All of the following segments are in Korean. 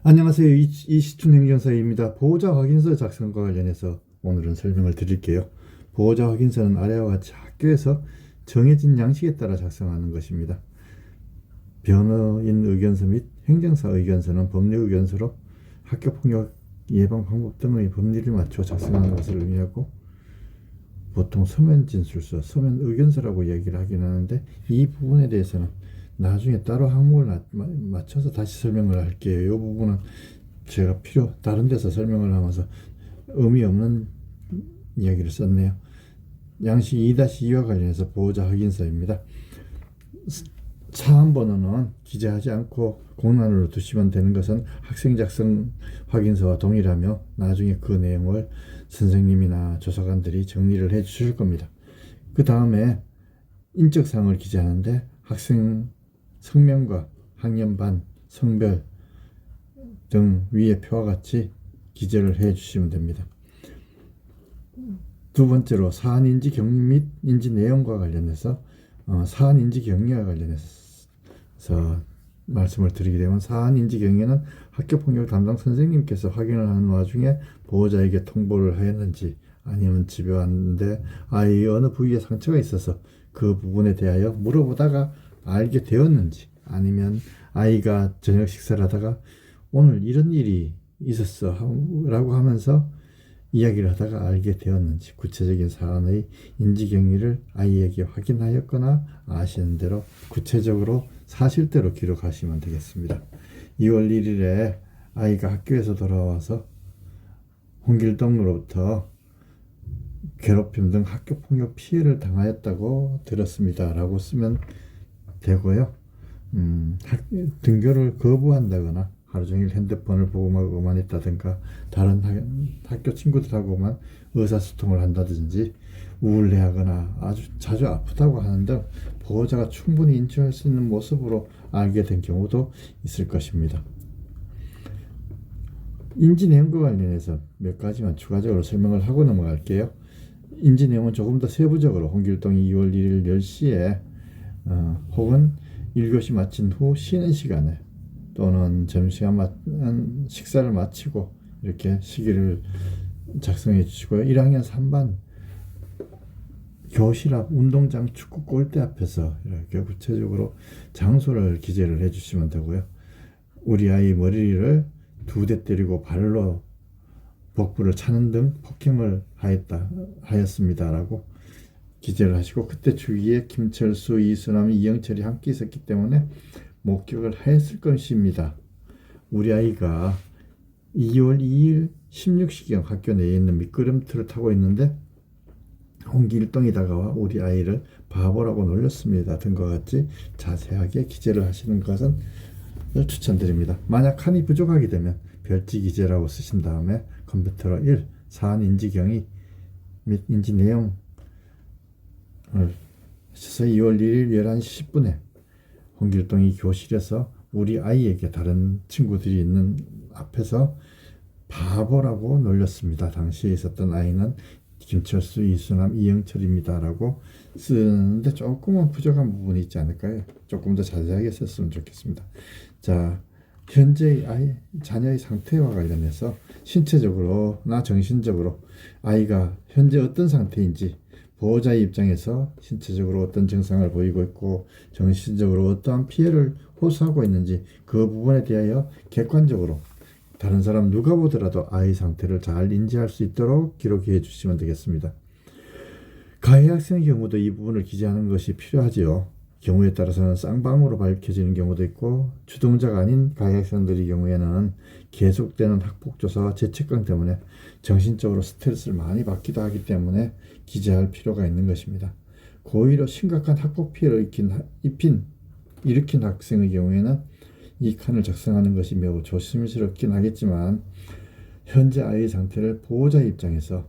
안녕하세요. 이시춘 행정사입니다. 보호자 확인서 작성과 관련해서 오늘은 설명을 드릴게요. 보호자 확인서는 아래와 같이 학교에서 정해진 양식에 따라 작성하는 것입니다. 변호인 의견서 및 행정사 의견서는 법률 의견서로 학교폭력 예방 방법 등의 법리를 맞춰 작성하는 것을 의미하고, 보통 서면 진술서, 서면 의견서라고 얘기를 하긴 하는데, 이 부분에 대해서는 나중에 따로 항목을 맞춰서 다시 설명을 할게요. 이 부분은 제가 다른 데서 설명을 하면서 의미 없는 이야기를 썼네요. 양식 2-2와 관련해서 보호자 확인서입니다. 사안 번호는 기재하지 않고 공란으로 두시면 되는 것은 학생 작성 확인서와 동일하며, 나중에 그 내용을 선생님이나 조사관들이 정리를 해 주실 겁니다. 그 다음에 인적사항을 기재하는데 학생 성명과 학년반, 성별 등 위의 표와 같이 기재를 해 주시면 됩니다. 두 번째로 사안 인지 경위 및 인지 내용과 관련해서 사안 인지 경위와 관련해서 말씀을 드리게 되면, 사안 인지 경위는 학교폭력 담당 선생님께서 확인을 하는 와중에 보호자에게 통보를 하였는지, 아니면 집에 왔는데 아이의 어느 부위에 상처가 있어서 그 부분에 대하여 물어보다가 알게 되었는지, 아니면 아이가 저녁 식사를 하다가 오늘 이런 일이 있었어 라고 하면서 이야기를 하다가 알게 되었는지, 구체적인 사안의 인지 경위를 아이에게 확인하였거나 아시는 대로 구체적으로 사실대로 기록하시면 되겠습니다. 2월 1일에 아이가 학교에서 돌아와서 홍길동으로부터 괴롭힘 등 학교폭력 피해를 당하였다고 들었습니다 라고 쓰면 되고요. 등교를 거부한다거나 하루 종일 핸드폰을 보고만 있다든가, 다른 학교 친구들하고만 의사소통을 한다든지, 우울해하거나 아주 자주 아프다고 하는데 보호자가 충분히 인지할 수 있는 모습으로 알게 된 경우도 있을 것입니다. 인지 내용과 관련해서 몇 가지만 추가적으로 설명을 하고 넘어갈게요. 인지 내용은 조금 더 세부적으로 홍길동이 2월 1일 10시에 혹은 1교시 마친 후 쉬는 시간에, 또는 점심시간 식사를 마치고 이렇게 시기를 작성해 주시고요. 1학년 3반 교실 앞 운동장 축구 골대 앞에서 이렇게 구체적으로 장소를 기재를 해 주시면 되고요. 우리 아이 머리를 2대 때리고 발로 복부를 차는 등 폭행을 하였습니다라고 기재를 하시고, 그때 주위에 김철수, 이수남, 이영철이 함께 있었기 때문에 목격을 하였을 것입니다. 우리 아이가 2월 2일 16시경 학교 내에 있는 미끄럼틀을 타고 있는데 홍길동이 다가와 우리 아이를 바보라고 놀렸습니다 등과 같이 자세하게 기재를 하시는 것은 추천드립니다. 만약 칸이 부족하게 되면 별지 기재라고 쓰신 다음에 컴퓨터로 1. 사안 인지 경위 및 인지 내용을 하셔서 2월 1일 11시 10분에 홍길동이 교실에서 우리 아이에게 다른 친구들이 있는 앞에서 바보라고 놀렸습니다. 당시에 있었던 아이는 김철수, 이수남, 이영철입니다 라고 쓰는데 조금은 부족한 부분이 있지 않을까요? 조금 더 자세하게 썼으면 좋겠습니다. 자, 현재의 자녀의 상태와 관련해서 신체적으로나 정신적으로 아이가 현재 어떤 상태인지, 보호자의 입장에서 신체적으로 어떤 증상을 보이고 있고 정신적으로 어떠한 피해를 호소하고 있는지, 그 부분에 대하여 객관적으로 다른 사람 누가 보더라도 아이 상태를 잘 인지할 수 있도록 기록해 주시면 되겠습니다. 가해 학생의 경우도 이 부분을 기재하는 것이 필요하지요. 경우에 따라서는 쌍방으로 밝혀지는 경우도 있고, 주동자가 아닌 가해 학생들의 경우에는 계속되는 학폭조사와 죄책감 때문에 정신적으로 스트레스를 많이 받기도 하기 때문에 기재할 필요가 있는 것입니다. 고의로 심각한 학폭 피해를 일으킨 학생의 경우에는 이 칸을 작성하는 것이 매우 조심스럽긴 하겠지만, 현재 아이의 상태를 보호자의 입장에서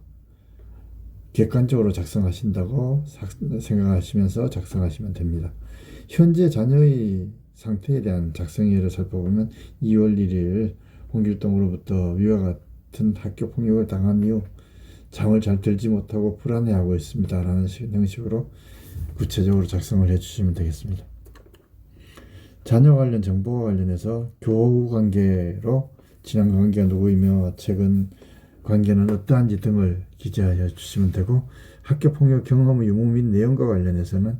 객관적으로 작성하신다고 생각하시면서 작성하시면 됩니다. 현재 자녀의 상태에 대한 작성일을 살펴보면 2월 1일 홍길동으로부터 위와 같은 학교 폭력을 당한 이후 잠을 잘 들지 못하고 불안해하고 있습니다 라는 형식으로 구체적으로 작성을 해 주시면 되겠습니다. 자녀 관련 정보와 관련해서 교우 관계로 지난 관계가 누구이며 최근 관계는 어떠한지 등을 기재하여 주시면 되고, 학교폭력 경험 유무 및 내용과 관련해서는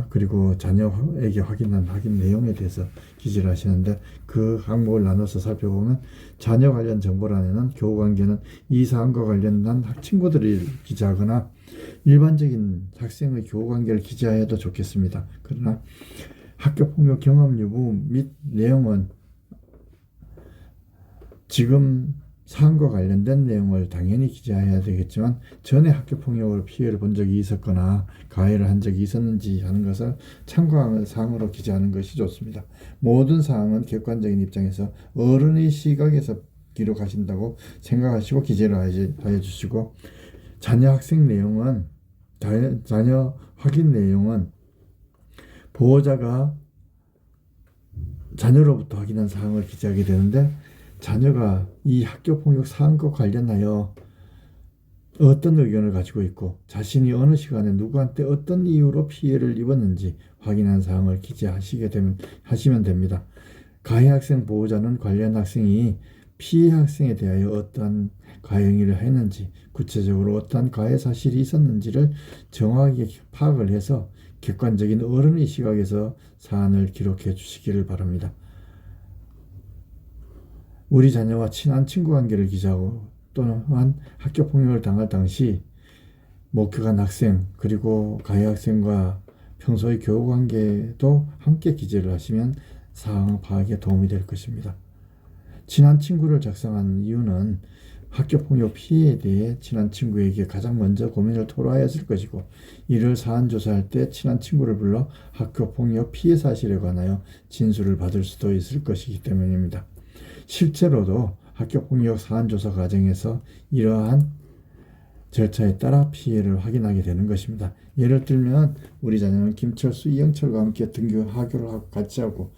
그리고 자녀에게 확인 내용에 대해서 기재를 하시는데, 그 항목을 나눠서 살펴보면 자녀 관련 정보란에는 교우 관계는 이 사안과 관련한 친구들이 기재하거나 일반적인 학생의 교우 관계를 기재하여도 좋겠습니다. 그러나 학교폭력 경험 유무 및 내용은 지금 사안과 관련된 내용을 당연히 기재해야 되겠지만, 전에 학교폭력으로 피해를 본 적이 있었거나 가해를 한 적이 있었는지 하는 것을 참고하는 사항으로 기재하는 것이 좋습니다. 모든 사항은 객관적인 입장에서 어른의 시각에서 기록하신다고 생각하시고 기재를 하여 주시고, 자녀 확인 내용은 보호자가 자녀로부터 확인한 사항을 기재하게 되는데, 자녀가 이 학교폭력 사안과 관련하여 어떤 의견을 가지고 있고 자신이 어느 시간에 누구한테 어떤 이유로 피해를 입었는지 확인한 사항을 하시면 됩니다. 가해 학생 보호자는 관련 학생이 피해 학생에 대하여 어떠한 가해 행위를 했는지, 구체적으로 어떠한 가해 사실이 있었는지를 정확하게 파악을 해서 객관적인 어른의 시각에서 사안을 기록해 주시기를 바랍니다. 우리 자녀와 친한 친구 관계를 기재하고, 또한 학교폭력을 당할 당시 목격한 학생 그리고 가해 학생과 평소의 교우 관계도 함께 기재를 하시면 사항 파악에 도움이 될 것입니다. 친한 친구를 작성하는 이유는 학교폭력 피해에 대해 친한 친구에게 가장 먼저 고민을 토로하였을 것이고, 이를 사안 조사할 때 친한 친구를 불러 학교폭력 피해 사실에 관하여 진술을 받을 수도 있을 것이기 때문입니다. 실제로도 학교폭력 사안조사 과정에서 이러한 절차에 따라 피해를 확인하게 되는 것입니다. 예를 들면 우리 자녀는 김철수, 이영철과 함께 하교를 같이 하고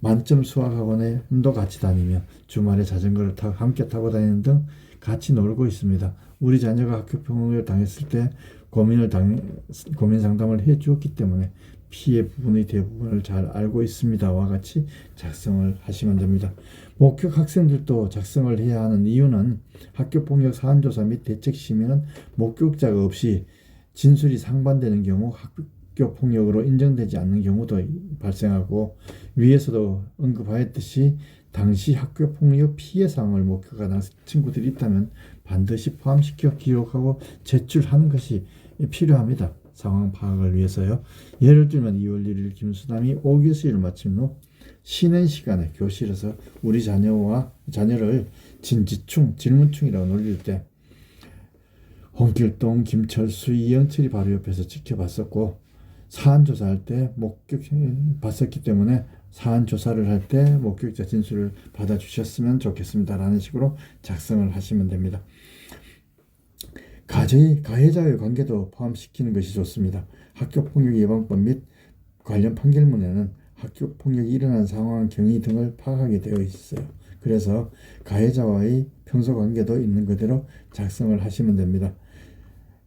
만점 수학학원에도 같이 다니며 주말에 자전거를 함께 타고 다니는 등 같이 놀고 있습니다. 우리 자녀가 학교폭력을 당했을 때 고민 상담을 해 주었기 때문에 피해 부분의 대부분을 잘 알고 있습니다와 같이 작성을 하시면 됩니다. 목격 학생들도 작성을 해야 하는 이유는 학교폭력 사안조사 및 대책 심의는 목격자가 없이 진술이 상반되는 경우 학교폭력으로 인정되지 않는 경우도 발생하고, 위에서도 언급하였듯이 당시 학교폭력 피해 사항을 목격한 친구들이 있다면 반드시 포함시켜 기록하고 제출하는 것이 필요합니다. 상황 파악을 위해서요. 예를 들면 2월 1일 김수남이 5교시를 마친 후 쉬는 시간에 교실에서 우리 자녀를 진지충, 질문충이라고 놀릴 때 홍길동, 김철수, 이영철이 바로 옆에서 지켜봤었고, 사안 조사할 때 봤었기 때문에 사안 조사를 할 때 목격자 진술을 받아주셨으면 좋겠습니다 라는 식으로 작성을 하시면 됩니다. 가해자의 관계도 포함시키는 것이 좋습니다. 학교폭력 예방법 및 관련 판결문에는 학교폭력이 일어난 상황, 경위 등을 파악하게 되어 있어요. 그래서 가해자와의 평소 관계도 있는 그대로 작성을 하시면 됩니다.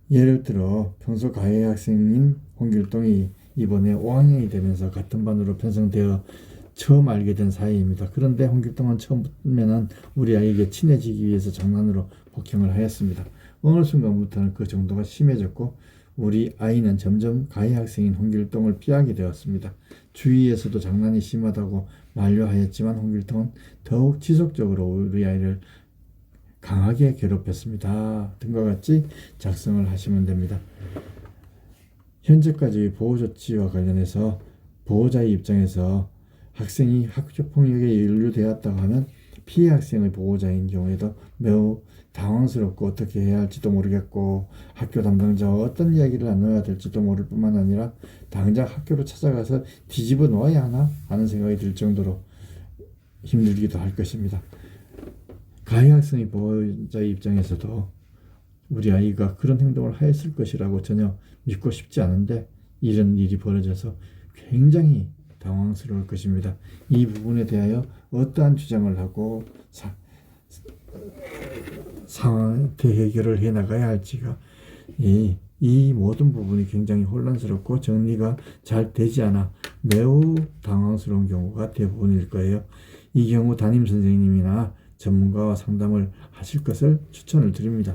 예를 들어 평소 가해 학생인 홍길동이 이번에 5학년이 되면서 같은 반으로 편성되어 처음 알게 된 사이입니다. 그런데 홍길동은 처음에는 우리 아이에게 친해지기 위해서 장난으로 폭행을 하였습니다. 어느 순간부터는 그 정도가 심해졌고 우리 아이는 점점 가해 학생인 홍길동을 피하게 되었습니다. 주위에서도 장난이 심하다고 만류하였지만 홍길동은 더욱 지속적으로 우리 아이를 강하게 괴롭혔습니다 등과 같이 작성을 하시면 됩니다. 현재까지 보호조치와 관련해서 보호자의 입장에서 학생이 학교폭력에 연루되었다고 하면 피해 학생의 보호자인 경우에도 매우 당황스럽고 어떻게 해야 할지도 모르겠고 학교 담당자와 어떤 이야기를 나눠야 될지도 모를 뿐만 아니라 당장 학교로 찾아가서 뒤집어 놓아야 하나 하는 생각이 들 정도로 힘들기도 할 것입니다. 가해 학생의 보호자의 입장에서도 우리 아이가 그런 행동을 하였을 것이라고 전혀 믿고 싶지 않은데 이런 일이 벌어져서 굉장히 당황스러울 것입니다. 이 부분에 대하여 어떠한 주장을 하고 상황 대해결을 해나가야 할지가 이 모든 부분이 굉장히 혼란스럽고 정리가 잘 되지 않아 매우 당황스러운 경우가 대부분일 거예요. 이 경우 담임 선생님이나 전문가와 상담을 하실 것을 추천을 드립니다.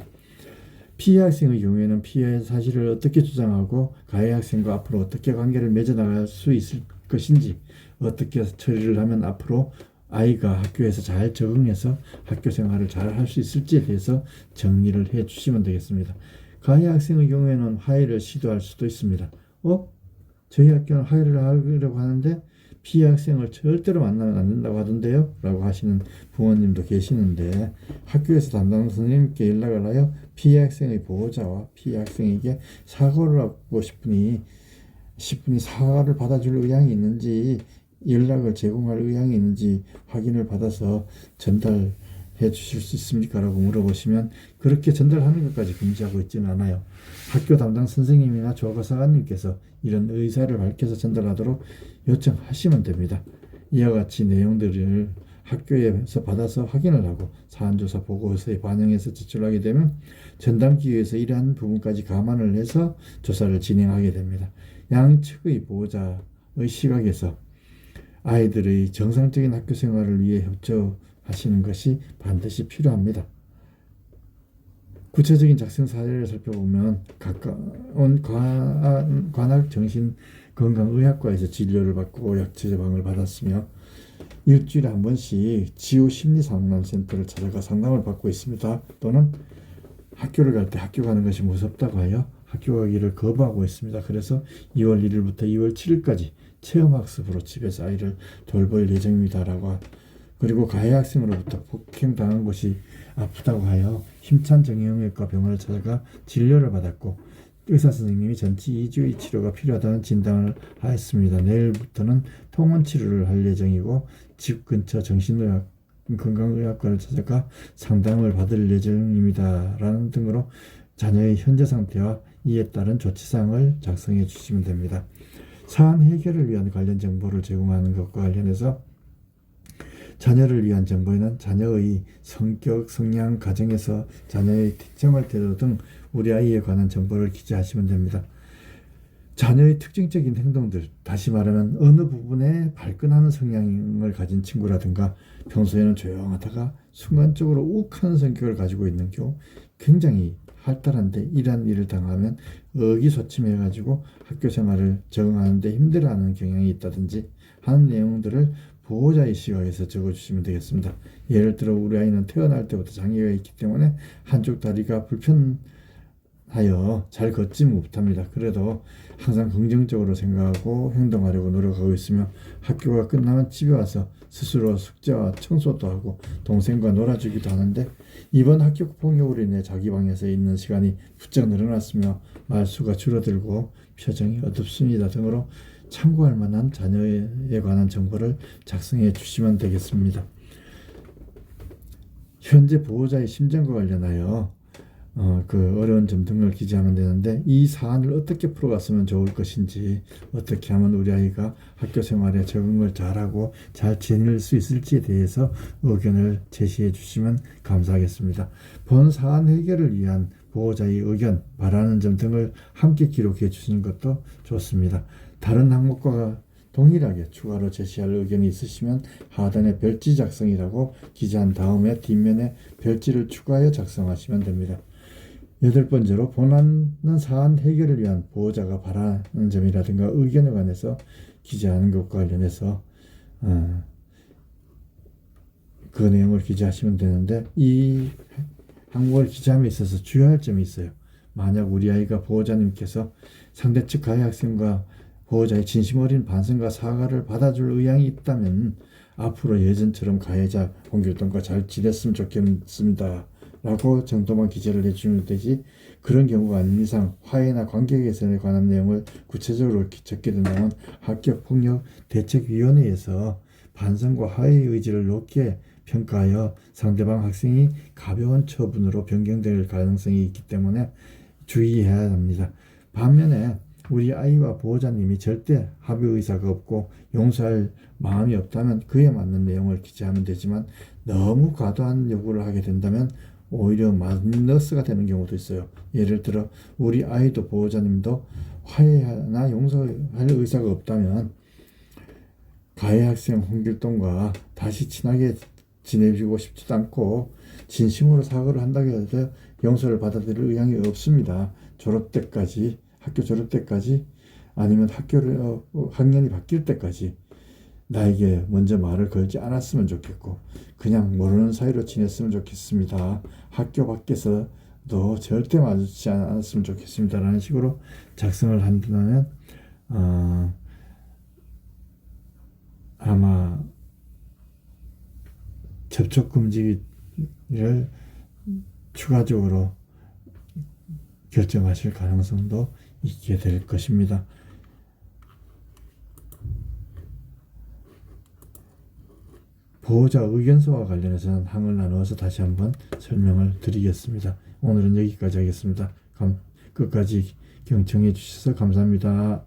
피해 학생의 경우에는 피해 사실을 어떻게 주장하고 가해 학생과 앞으로 어떻게 관계를 맺어나갈 수 있을 것인지, 어떻게 처리를 하면 앞으로 아이가 학교에서 잘 적응해서 학교 생활을 잘 할 수 있을지에 대해서 정리를 해 주시면 되겠습니다. 가해 학생의 경우에는 화해를 시도할 수도 있습니다. 저희 학교는 화해를 하려고 하는데 피해 학생을 절대로 만나면 안 된다고 하던데요? 라고 하시는 부모님도 계시는데, 학교에서 담당 선생님께 연락을 하여 피해 학생의 보호자와 피해 학생에게 사과를 하고 싶으니 사과를 받아줄 의향이 있는지, 연락을 제공할 의향이 있는지 확인을 받아서 전달해 주실 수 있습니까? 라고 물어보시면, 그렇게 전달하는 것까지 금지하고 있지는 않아요. 학교 담당 선생님이나 조과사관님께서 이런 의사를 밝혀서 전달하도록 요청하시면 됩니다. 이와 같이 내용들을 학교에서 받아서 확인을 하고 사안조사 보고서에 반영해서 제출하게 되면 전담기구에서 이러한 부분까지 감안을 해서 조사를 진행하게 됩니다. 양측의 보호자의 시각에서 아이들의 정상적인 학교 생활을 위해 협조하시는 것이 반드시 필요합니다. 구체적인 작성 사례를 살펴보면 가까운 관악정신건강의학과에서 진료를 받고 약제 처방을 받았으며 일주일에 한 번씩 지우심리상담센터를 찾아가 상담을 받고 있습니다. 또는 학교를 갈 때 학교 가는 것이 무섭다고 하여 학교 가기를 거부하고 있습니다. 그래서 2월 1일부터 2월 7일까지 체험학습으로 집에서 아이를 돌볼 예정입니다라고, 그리고 가해 학생으로부터 폭행당한 곳이 아프다고 하여 힘찬 정형외과 병원을 찾아가 진료를 받았고 의사 선생님이 전치 2주의 치료가 필요하다는 진단을 하였습니다. 내일부터는 통원 치료를 할 예정이고 집 근처 건강의학과를 찾아가 상담을 받을 예정입니다. 라는 등으로 자녀의 현재 상태와 이에 따른 조치사항을 작성해 주시면 됩니다. 사안 해결을 위한 관련 정보를 제공하는 것과 관련해서 자녀를 위한 정보에는 자녀의 성격, 성향, 가정에서 자녀의 생활 태도 등 우리 아이에 관한 정보를 기재하시면 됩니다. 자녀의 특징적인 행동들, 다시 말하면 어느 부분에 발끈하는 성향을 가진 친구라든가 평소에는 조용하다가 순간적으로 욱하는 성격을 가지고 있는 경우, 굉장히 활달한데 이러한 일을 당하면 의기소침해가지고 학교 생활을 적응하는데 힘들어하는 경향이 있다든지 하는 내용들을 보호자의 시각에서 적어주시면 되겠습니다. 예를 들어 우리 아이는 태어날 때부터 장애가 있기 때문에 한쪽 다리가 불편하여 잘 걷지 못합니다. 그래도 항상 긍정적으로 생각하고 행동하려고 노력하고 있으며 학교가 끝나면 집에 와서 스스로 숙제와 청소도 하고 동생과 놀아주기도 하는데 이번 학교 폭력으로 인해 자기 방에서 있는 시간이 부쩍 늘어났으며 말수가 줄어들고 표정이 어둡습니다 등으로 참고할 만한 자녀에 관한 정보를 작성해 주시면 되겠습니다. 현재 보호자의 심정과 관련하여 그 어려운 점 등을 기재하면 되는데, 이 사안을 어떻게 풀어갔으면 좋을 것인지, 어떻게 하면 우리 아이가 학교 생활에 적응을 잘하고 잘 지낼 수 있을지에 대해서 의견을 제시해 주시면 감사하겠습니다. 본 사안 해결을 위한 보호자의 의견, 바라는 점 등을 함께 기록해 주시는 것도 좋습니다. 다른 항목과 동일하게 추가로 제시할 의견이 있으시면 하단에 별지 작성이라고 기재한 다음에 뒷면에 별지를 추가하여 작성하시면 됩니다. 8번째로 본안 사안 해결을 위한 보호자가 바라는 점이라든가 의견에 관해서 기재하는 것과 관련해서 그 내용을 기재하시면 되는데, 이 항목을 기재함에 있어서 주의할 점이 있어요. 만약 우리 아이가 보호자님께서 상대 측 가해 학생과 보호자의 진심 어린 반성과 사과를 받아줄 의향이 있다면 앞으로 예전처럼 가해자 홍길동과 잘 지냈으면 좋겠습니다 라고 정도만 기재를 해주면 되지, 그런 경우가 아닌 이상 화해나 관계 개선에 관한 내용을 구체적으로 적게 된다면 학교폭력대책위원회에서 반성과 화해의 의지를 높게 평가하여 상대방 학생이 가벼운 처분으로 변경될 가능성이 있기 때문에 주의해야 합니다. 반면에 우리 아이와 보호자님이 절대 합의 의사가 없고 용서할 마음이 없다면 그에 맞는 내용을 기재하면 되지만, 너무 과도한 요구를 하게 된다면 오히려 마이너스가 되는 경우도 있어요. 예를 들어 우리 아이도 보호자님도 화해나 용서할 의사가 없다면 가해 학생 홍길동과 다시 친하게 지내주고 싶지도 않고 진심으로 사과를 한다고 해도 용서를 받아들일 의향이 없습니다. 졸업 때까지, 학교 졸업 때까지, 아니면 학년이 바뀔 때까지 나에게 먼저 말을 걸지 않았으면 좋겠고 그냥 모르는 사이로 지냈으면 좋겠습니다. 학교 밖에서도 절대 마주치지 않았으면 좋겠습니다. 라는 식으로 작성을 한다면 아마 접촉 금지를 추가적으로 결정하실 가능성도 있게 될 것입니다. 보호자 의견서와 관련해서는 항을 나누어서 다시 한번 설명을 드리겠습니다. 오늘은 여기까지 하겠습니다. 끝까지 경청해 주셔서 감사합니다.